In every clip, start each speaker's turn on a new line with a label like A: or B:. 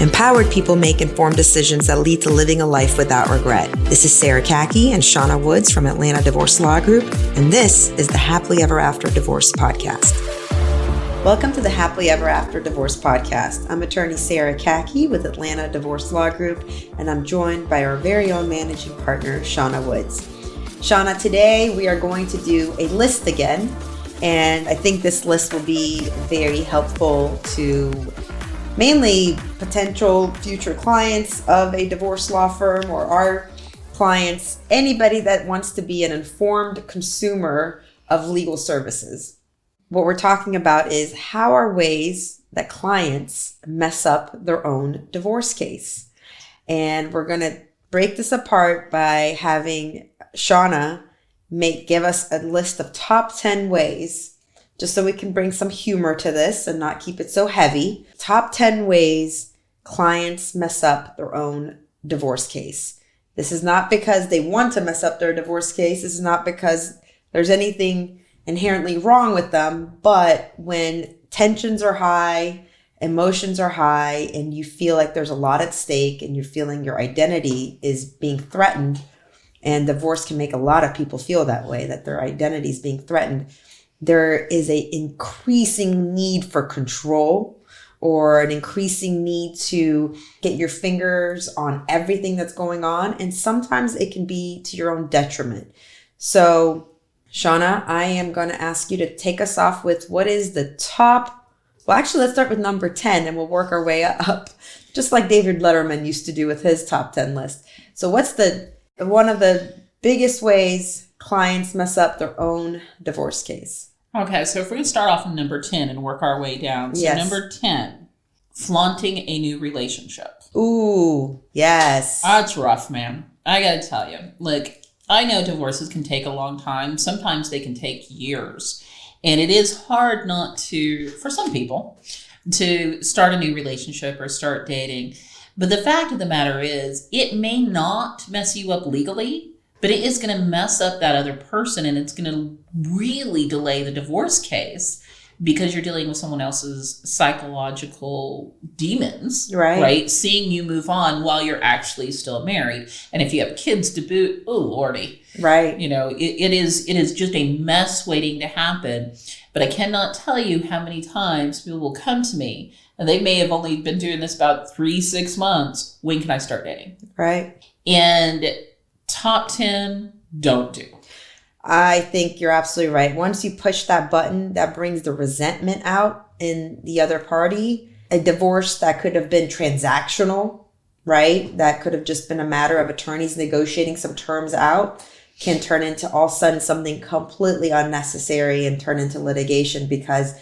A: Empowered people make informed decisions that lead to living a life without regret. This is Sara Kaki and Shawna Woods from Atlanta Divorce Law Group, and this is the Happily Ever After Divorce Podcast. Welcome to the Happily Ever After Divorce Podcast. I'm attorney Sara Kaki with Atlanta Divorce Law Group, and I'm joined by our very own managing partner, Shawna Woods. Shawna, today we are going to do a list again, and I think this list will be very helpful to mainly potential future clients of a divorce law firm or our clients, anybody that wants to be an informed consumer of legal services. What we're talking about is how are ways that clients mess up their own divorce case. And we're going to break this apart by having Shawna give us a list of top 10 ways, just so we can bring some humor to this and not keep it so heavy. Top 10 ways clients mess up their own divorce case. This is not because they want to mess up their divorce case. This is not because there's anything inherently wrong with them. But when tensions are high, emotions are high, and you feel like there's a lot at stake and you're feeling your identity is being threatened, and divorce can make a lot of people feel that way, that their identity is being threatened, there is an increasing need for control or an increasing need to get your fingers on everything that's going on. And sometimes it can be to your own detriment. So, Shawna, I am going to ask you to take us off with what is the top. Well, actually, let's start with number 10 and we'll work our way up, just like David Letterman used to do with his top 10 list. So what's one of the biggest ways clients mess up their own divorce case?
B: Okay, so if we're going to start off with number 10 and work our way down. So
A: yes.
B: Number 10, flaunting a new relationship.
A: Ooh, yes.
B: That's rough, man. I got to tell you. Like, I know divorces can take a long time. Sometimes they can take years. And it is hard not to, for some people, to start a new relationship or start dating. But the fact of the matter is, it may not mess you up legally, but it is going to mess up that other person, and it's going to really delay the divorce case because you're dealing with someone else's psychological demons, right? Seeing you move on while you're actually still married. And if you have kids to boot, oh, Lordy.
A: Right.
B: You know, it is just a mess waiting to happen. But I cannot tell you how many times people will come to me, and they may have only been doing this about 3-6 months. When can I start dating?
A: Right.
B: And top 10, don't do.
A: I think you're absolutely right. Once you push that button, that brings the resentment out in the other party. A divorce that could have been transactional, right? That could have just been a matter of attorneys negotiating some terms out can turn into all of a sudden something completely unnecessary and turn into litigation because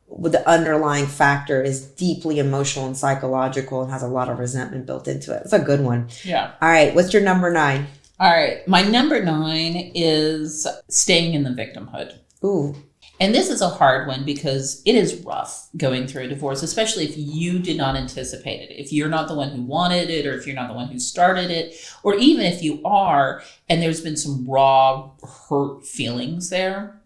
A: the underlying factor is deeply emotional and psychological and has a lot of resentment built into it. It's a good one.
B: Yeah.
A: All right. What's your number 9?
B: All right. My number 9 is staying in the victimhood.
A: Ooh.
B: And this is a hard one because it is rough going through a divorce, especially if you did not anticipate it. If you're not the one who wanted it, or if you're not the one who started it, or even if you are, and there's been some raw hurt feelings there.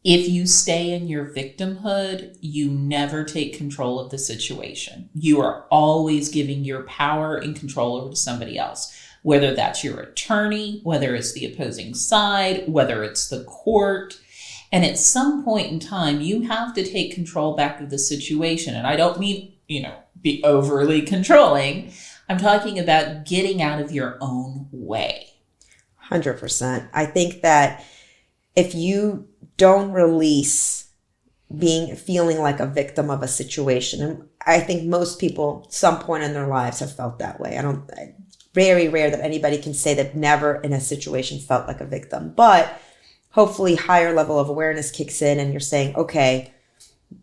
B: If you stay in your victimhood, you never take control of the situation. You are always giving your power and control over to somebody else, whether that's your attorney, whether it's the opposing side, whether it's the court. And at some point in time, you have to take control back of the situation. And I don't mean, be overly controlling. I'm talking about getting out of your own way.
A: 100%. I think that if you don't release feeling like a victim of a situation, and I think most people at some point in their lives have felt that way. Very rare that anybody can say they've never in a situation felt like a victim, but hopefully higher level of awareness kicks in and you're saying, okay,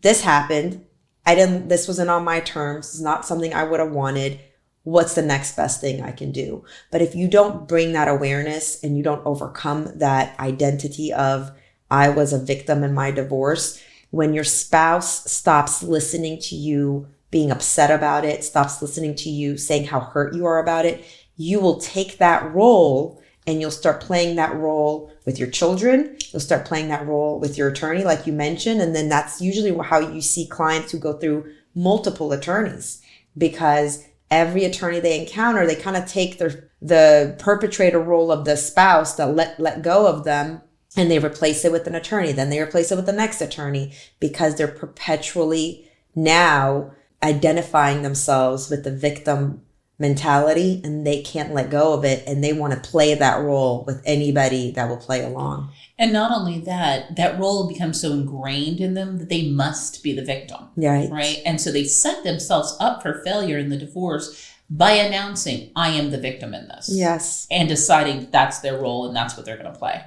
A: this happened. This wasn't on my terms. It's not something I would have wanted. What's the next best thing I can do? But if you don't bring that awareness and you don't overcome that identity of I was a victim in my divorce, when your spouse stops listening to you being upset about it, stops listening to you saying how hurt you are about it, you will take that role and you'll start playing that role with your children. You'll start playing that role with your attorney, like you mentioned. And then that's usually how you see clients who go through multiple attorneys, because every attorney they encounter, they kind of take the perpetrator role of the spouse that let go of them, and they replace it with an attorney. Then they replace it with the next attorney, because they're perpetually now identifying themselves with the victim mentality, and they can't let go of it, and they want to play that role with anybody that will play along.
B: And not only that, that role becomes so ingrained in them that they must be the victim. Right. And so they set themselves up for failure in the divorce by announcing, I am the victim in this.
A: Yes.
B: And deciding that's their role and that's what they're going to play.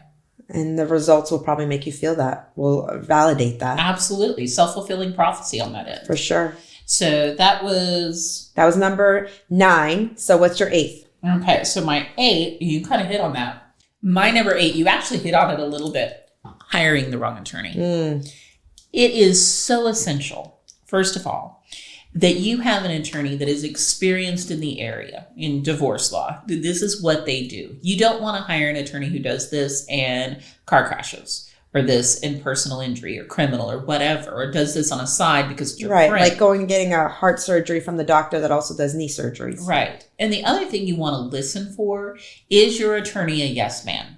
A: And the results will probably make you feel that, will validate that.
B: Absolutely. Self-fulfilling prophecy on that end.
A: For sure.
B: So that was
A: number 9. So what's your 8th?
B: Okay. So my 8, you kind of hit on that. My number 8, you actually hit on it a little bit. Hiring the wrong attorney. It is so essential, first of all, that you have an attorney that is experienced in the area in divorce law. This is what they do. You don't want to hire an attorney who does this in car crashes, or this in personal injury or criminal or whatever, or does this on a side because it's your friend.
A: Like going and getting a heart surgery from the doctor that also does knee surgeries.
B: Right. And the other thing you want to listen for, is your attorney a yes man?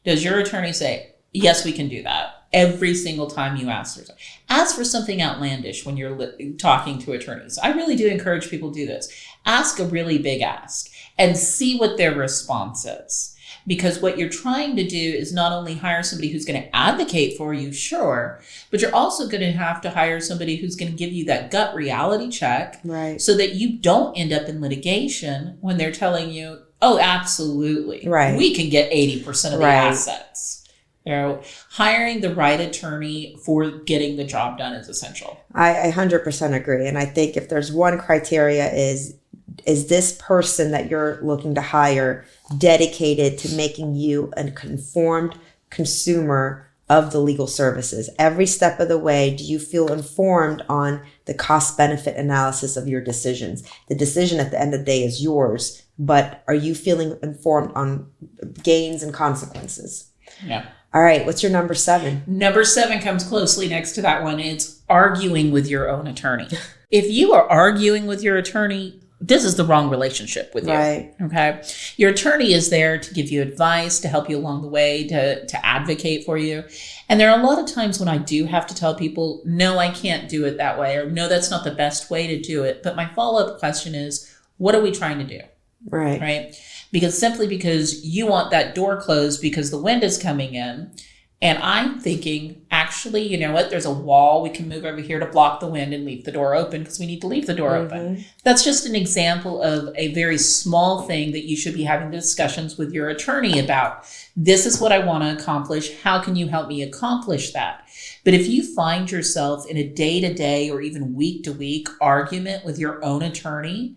B: Does your attorney say, yes, we can do that, every single time you ask her? Ask for something outlandish when you're talking to attorneys. I really do encourage people to do this. Ask a really big ask and see what their response is. Because what you're trying to do is not only hire somebody who's going to advocate for you, sure, but you're also going to have to hire somebody who's going to give you that gut reality check,
A: right? So
B: that you don't end up in litigation when they're telling you, oh, absolutely,
A: right,
B: we can get 80% of the assets. You know, hiring the right attorney for getting the job done is essential.
A: I 100% agree. And I think if there's one criteria is this person that you're looking to hire dedicated to making you a conformed consumer of the legal services? Every step of the way, do you feel informed on the cost benefit analysis of your decisions? The decision at the end of the day is yours, but are you feeling informed on gains and consequences?
B: Yeah.
A: All right. What's your number 7?
B: Number 7 comes closely next to that one. It's arguing with your own attorney. If you are arguing with your attorney, this is the wrong relationship with you.
A: Right.
B: Okay. Your attorney is there to give you advice, to help you along the way, to advocate for you. And there are a lot of times when I do have to tell people, no, I can't do it that way, or no, that's not the best way to do it. But my follow-up question is, what are we trying to do?
A: Right.
B: Right. Because simply because you want that door closed because the wind is coming in, and I'm thinking, actually, you know what? There's a wall. We can move over here to block the wind and leave the door open because we need to leave the door open. That's just an example of a very small thing that you should be having discussions with your attorney about. This is what I want to accomplish. How can you help me accomplish that? But if you find yourself in a day-to-day or even week-to-week argument with your own attorney,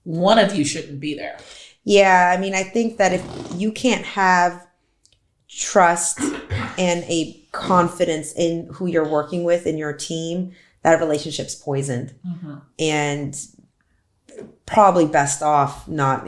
B: one of you shouldn't be there.
A: Yeah. I mean, I think that if you can't have trust and a confidence in who you're working with in your team, that relationship's poisoned. And probably best off not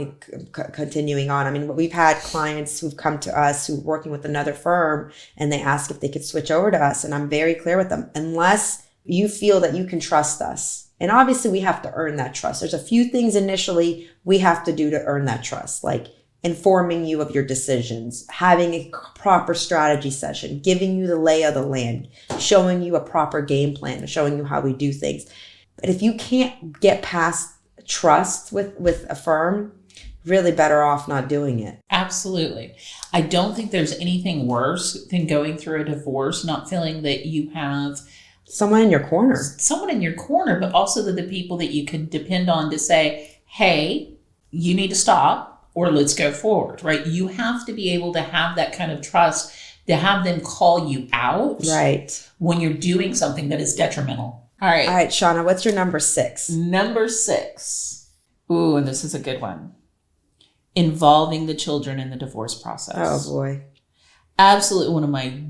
A: continuing on. I mean, we've had clients who've come to us who are working with another firm, and they ask if they could switch over to us. And I'm very clear with them, unless you feel that you can trust us. And obviously we have to earn that trust. There's a few things initially we have to do to earn that trust, like informing you of your decisions, having a proper strategy session, giving you the lay of the land, showing you a proper game plan, showing you how we do things. But if you can't get past trust with a firm, really better off not doing it.
B: Absolutely. I don't think there's anything worse than going through a divorce, not feeling that you have
A: someone in your corner.
B: Someone in your corner, but also the people that you can depend on to say, hey, you need to stop. Or let's go forward, right? You have to be able to have that kind of trust, to have them call you out,
A: right,
B: when you're doing something that is detrimental. All right,
A: Shawna, what's your number 6?
B: Number 6. Ooh, and this is a good one. Involving the children in the divorce process.
A: Oh, boy.
B: Absolutely one of my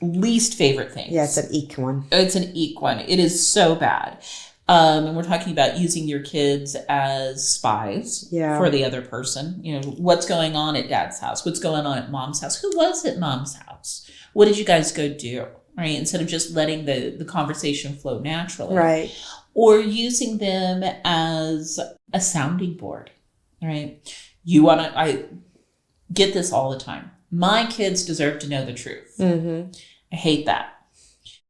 B: least favorite things.
A: Yeah, it's an eek one.
B: It's an eek one. It is so bad. And we're talking about using your kids as spies for the other person. You know, what's going on at dad's house? What's going on at mom's house? Who was at mom's house? What did you guys go do? right? Instead of just letting the conversation flow naturally.
A: Right.
B: Or using them as a sounding board, right? I get this all the time. My kids deserve to know the truth. Mm-hmm. I hate that.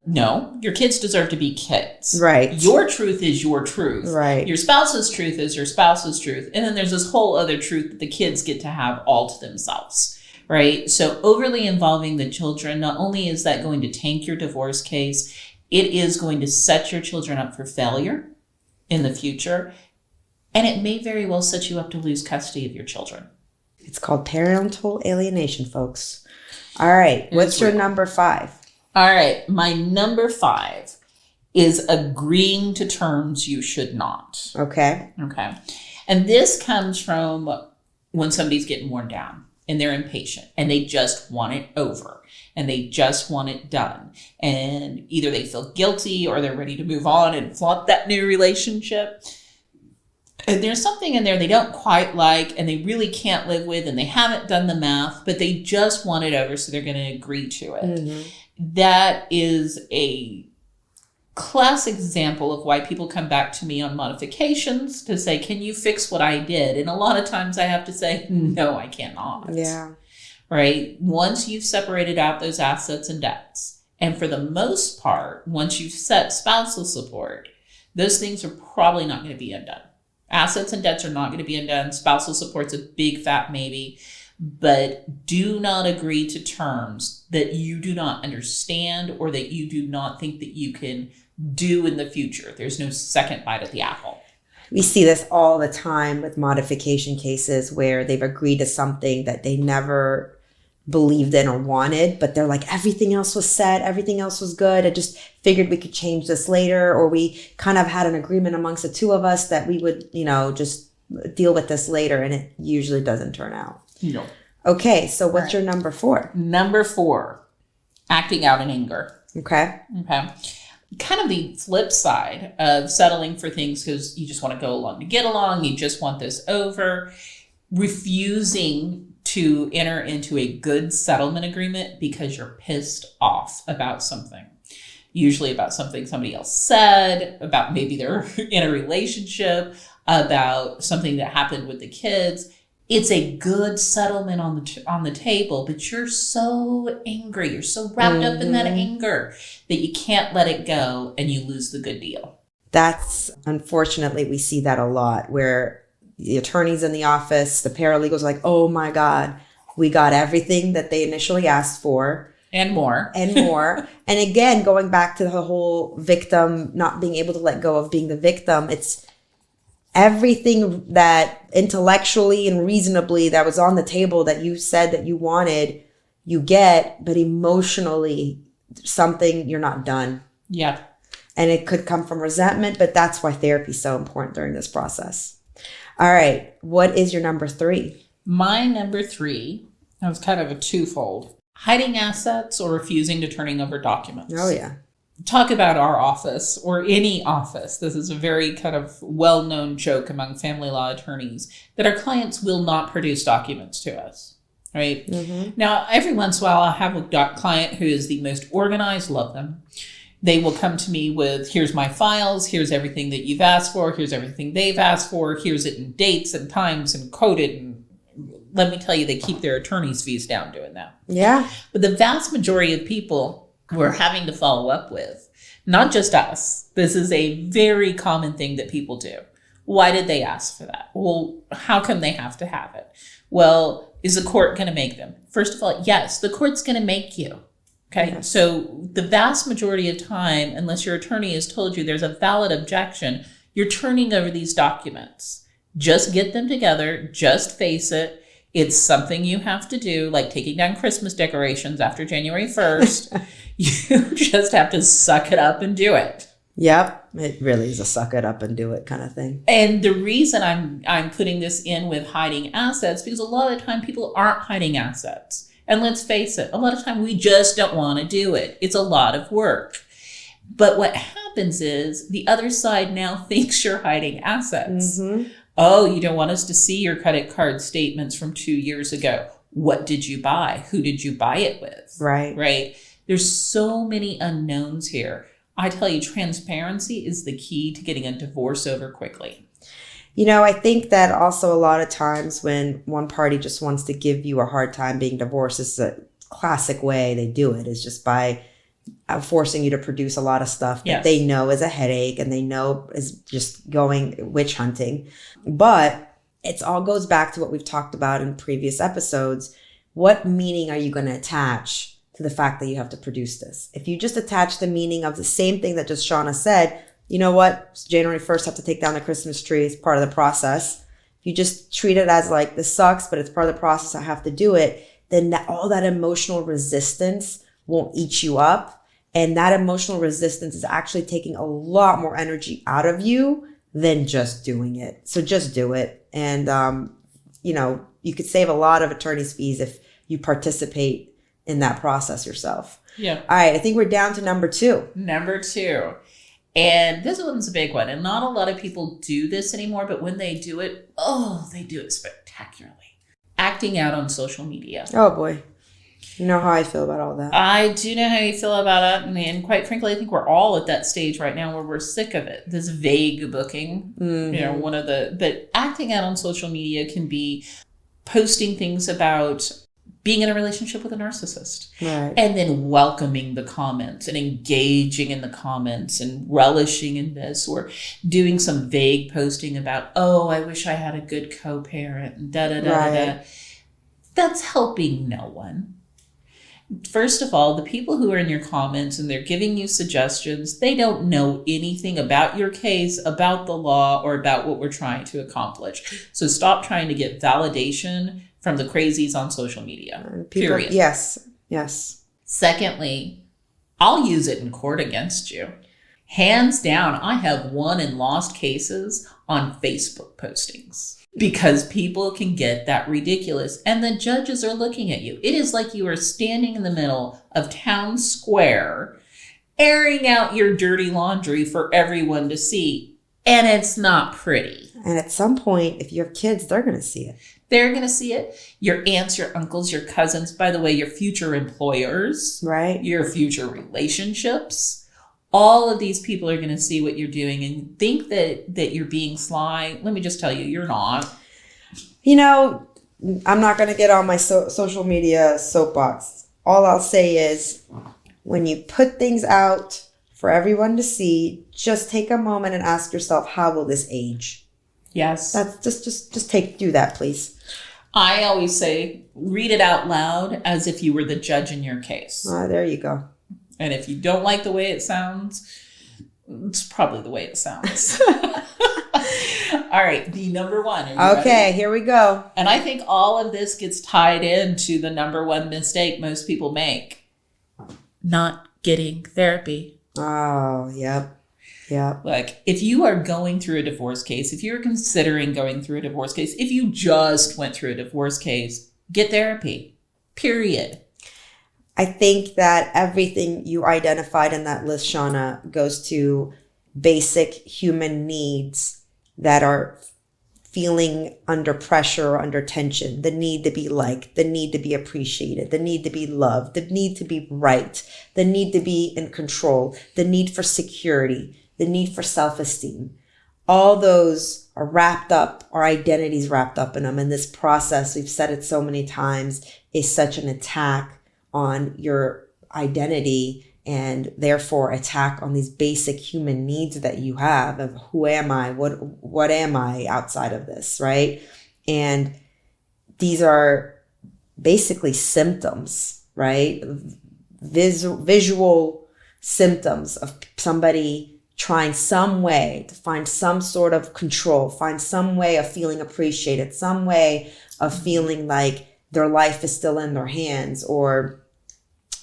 B: No, your kids deserve to be kids.
A: Right.
B: Your truth is your truth.
A: Right.
B: Your spouse's truth is your spouse's truth. And then there's this whole other truth that the kids get to have all to themselves. Right. So overly involving the children, not only is that going to tank your divorce case, it is going to set your children up for failure in the future. And it may very well set you up to lose custody of your children.
A: It's called parental alienation, folks. All right. What's your number 5?
B: All right. My number 5 is agreeing to terms you should not.
A: Okay.
B: Okay. And this comes from when somebody's getting worn down and they're impatient and they just want it over and they just want it done. And either they feel guilty or they're ready to move on and flaunt that new relationship. And there's something in there they don't quite like and they really can't live with and they haven't done the math, but they just want it over, so they're going to agree to it. Mm-hmm. That is a classic example of why people come back to me on modifications to say, can you fix what I did? And a lot of times I have to say, no, I cannot.
A: Yeah.
B: Right? Once you've separated out those assets and debts, and for the most part, once you've set spousal support, those things are probably not going to be undone. Assets and debts are not going to be undone. Spousal support's a big fat maybe. But do not agree to terms that you do not understand or that you do not think that you can do in the future. There's no second bite at the apple.
A: We see this all the time with modification cases where they've agreed to something that they never believed in or wanted, but they're like, everything else was set, everything else was good. I just figured we could change this later, or we kind of had an agreement amongst the two of us that we would, just deal with this later, and it usually doesn't turn out.
B: No.
A: Okay, so what's your number 4?
B: Number 4, acting out in anger.
A: Okay.
B: Kind of the flip side of settling for things because you just want to go along to get along, you just want this over, refusing to enter into a good settlement agreement because you're pissed off about something. Usually about something somebody else said, about maybe they're in a relationship, about something that happened with the kids. It's a good settlement on the table, but you're so angry. You're so wrapped up in that anger that you can't let it go and you lose the good deal.
A: That's, unfortunately, we see that a lot where the attorneys in the office, the paralegals are like, oh my God, we got everything that they initially asked for.
B: And more.
A: And again, going back to the whole victim not being able to let go of being the victim, it's everything that intellectually and reasonably that was on the table that you said that you wanted, you get, but emotionally, something you're not done.
B: Yeah.
A: And it could come from resentment, but that's why therapy is so important during this process. All right. What is your number 3?
B: My number 3, that was kind of a twofold. Hiding assets or refusing to turning over documents.
A: Oh, yeah.
B: Talk about our office or any office. This is a very kind of well-known joke among family law attorneys that our clients will not produce documents to us, right? Mm-hmm. Now, every once in a while, I'll have a client who is the most organized, love them. They will come to me with, here's my files, here's everything that you've asked for, here's everything they've asked for, here's it in dates and times and coded. And let me tell you, they keep their attorney's fees down doing that.
A: Yeah.
B: But the vast majority of people we're having to follow up with, not just us, this is a very common thing that people do. Why did they ask for that? Well, how come they have to have it? Well, is the court going to make them? First of all, yes, the court's going to make you. Okay, yes. So the vast majority of time, unless your attorney has told you there's a valid objection, you're turning over these documents. Just get them together. Just face it. It's something you have to do, like taking down Christmas decorations after January 1st. You just have to suck it up and do it.
A: Yep. It really is a suck it up and do it kind of thing.
B: And the reason I'm putting this in with hiding assets, because a lot of the time people aren't hiding assets. And let's face it, a lot of time we just don't want to do it. It's a lot of work. But what happens is the other side now thinks you're hiding assets. Mm-hmm. Oh, you don't want us to see your credit card statements from 2 years ago. What did you buy? Who did you buy it with?
A: Right.
B: Right. There's so many unknowns here. I tell you, transparency is the key to getting a divorce over quickly.
A: I think that also a lot of times when one party just wants to give you a hard time being divorced, is a classic way they do it, is just by forcing you to produce a lot of stuff that they know is a headache and they know is just going witch hunting. But it all goes back to what we've talked about in previous episodes. What meaning are you going to attach to the fact that you have to produce this? If you just attach the meaning of the same thing that just Shawna said, you know what? It's January 1st, have to take down the Christmas tree. It's part of the process. If you just treat it as like, this sucks, but it's part of the process, I have to do it, then all that emotional resistance won't eat you up. And that emotional resistance is actually taking a lot more energy out of you than just doing it. So just do it. And, you could save a lot of attorney's fees if you participate in that process yourself.
B: Yeah.
A: All right. I think we're down to number 2.
B: Number 2. And this one's a big one. And not a lot of people do this anymore, but when they do it, they do it spectacularly. Acting out on social media.
A: Oh boy. You know how I feel about all that.
B: I do know how you feel about it. And quite frankly, I think we're all at that stage right now where we're sick of it. This vague booking, but acting out on social media can be posting things about being in a relationship with a narcissist,
A: right,
B: and then welcoming the comments and engaging in the comments and relishing in this, or doing some vague posting about, I wish I had a good co-parent, and da-da-da-da-da. That's helping no one. First of all, the people who are in your comments and they're giving you suggestions, they don't know anything about your case, about the law, or about what we're trying to accomplish. So stop trying to get validation from the crazies on social media. Period.
A: Yes.
B: Secondly, I'll use it in court against you. Hands down, I have won and lost cases on Facebook postings because people can get that ridiculous and the judges are looking at you. It is like you are standing in the middle of town square, airing out your dirty laundry for everyone to see. And it's not pretty.
A: And at some point, if you have kids, they're going to see it.
B: They're going to see it. Your aunts, your uncles, your cousins, by the way, your future employers,
A: right?
B: Your future relationships. All of these people are going to see what you're doing and think that you're being sly. Let me just tell you, you're not.
A: I'm not going to get on my social media soapbox. All I'll say is when you put things out for everyone to see, just take a moment and ask yourself, how will this age?
B: Yes.
A: That's just do that, please.
B: I always say, read it out loud as if you were the judge in your case.
A: There you go.
B: And if you don't like the way it sounds, it's probably the way it sounds. All right, the number 1.
A: Okay, ready? Here we go.
B: And I think all of this gets tied into the number 1 mistake most people make. Not getting therapy.
A: Oh, yep. Yeah.
B: Like, if you are going through a divorce case, if you're considering going through a divorce case, if you just went through a divorce case, get therapy. Period.
A: I think that everything you identified in that list, Shawna, goes to basic human needs that are feeling under pressure or under tension. The need to be liked, the need to be appreciated, the need to be loved, the need to be right, the need to be in control, the need for security, the need for self-esteem. All those are wrapped up, our identities wrapped up in them. And this process, we've said it so many times, is such an attack on your identity and therefore attack on these basic human needs that you have of who am I? What am I outside of this, right? And these are basically symptoms, right? Visual symptoms of somebody trying some way to find some sort of control, find some way of feeling appreciated, some way of feeling like their life is still in their hands, or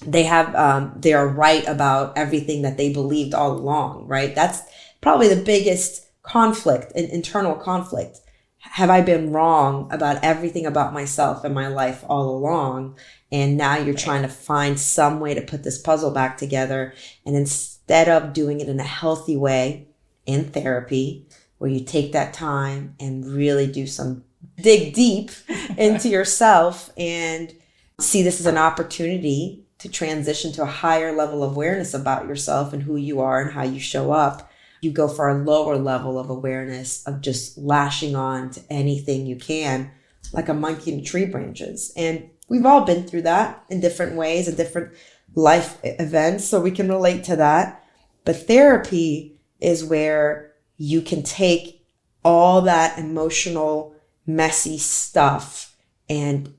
A: they are right about everything that they believed all along, right? That's probably the biggest conflict, an internal conflict. Have I been wrong about everything about myself and my life all along? And now you're trying to find some way to put this puzzle back together. And instead of doing it in a healthy way in therapy, where you take that time and really dig deep into yourself and see this as an opportunity to transition to a higher level of awareness about yourself and who you are and how you show up, you go for a lower level of awareness of just lashing on to anything you can, like a monkey in tree branches. And we've all been through that in different ways, in different life events, so we can relate to that. But therapy is where you can take all that emotional, messy stuff and,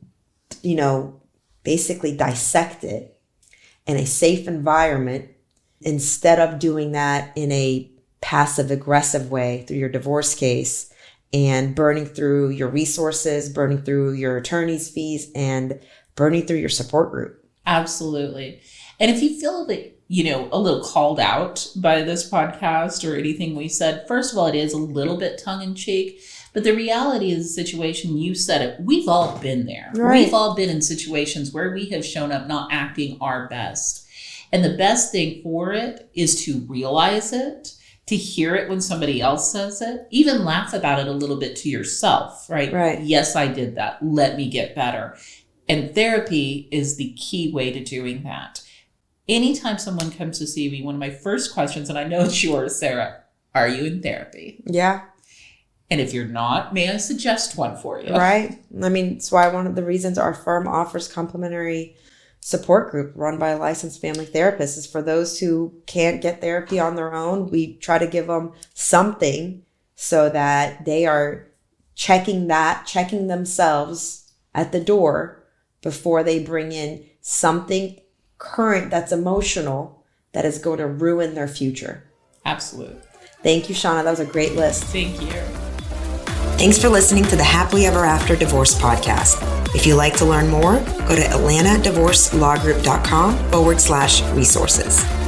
A: basically dissect it in a safe environment, instead of doing that in a passive aggressive way through your divorce case and burning through your resources, burning through your attorney's fees, and burning through your support group.
B: Absolutely. And if you feel that, a little called out by this podcast or anything we said, first of all, it is a little bit tongue in cheek, but the reality is the situation, you said it, we've all been there.
A: Right.
B: We've all been in situations where we have shown up not acting our best. And the best thing for it is to realize it, to hear it when somebody else says it, even laugh about it a little bit to yourself, right?
A: Right.
B: Yes, I did that. Let me get better. And therapy is the key way to doing that. Anytime someone comes to see me, one of my first questions, and I know it's yours, Sarah, are you in therapy?
A: Yeah.
B: And if you're not, may I suggest one for you?
A: Right. It's why one of the reasons our firm offers complimentary support group run by a licensed family therapist is for those who can't get therapy on their own. We try to give them something so that they are checking themselves at the door before they bring in something current that's emotional that is going to ruin their future.
B: Absolutely.
A: Thank you, Shawna. That was a great list.
B: Thank you.
A: Thanks for listening to the Happily Ever After Divorce podcast. If you'd like to learn more, go to atlantadivorcelawgroup.com/resources.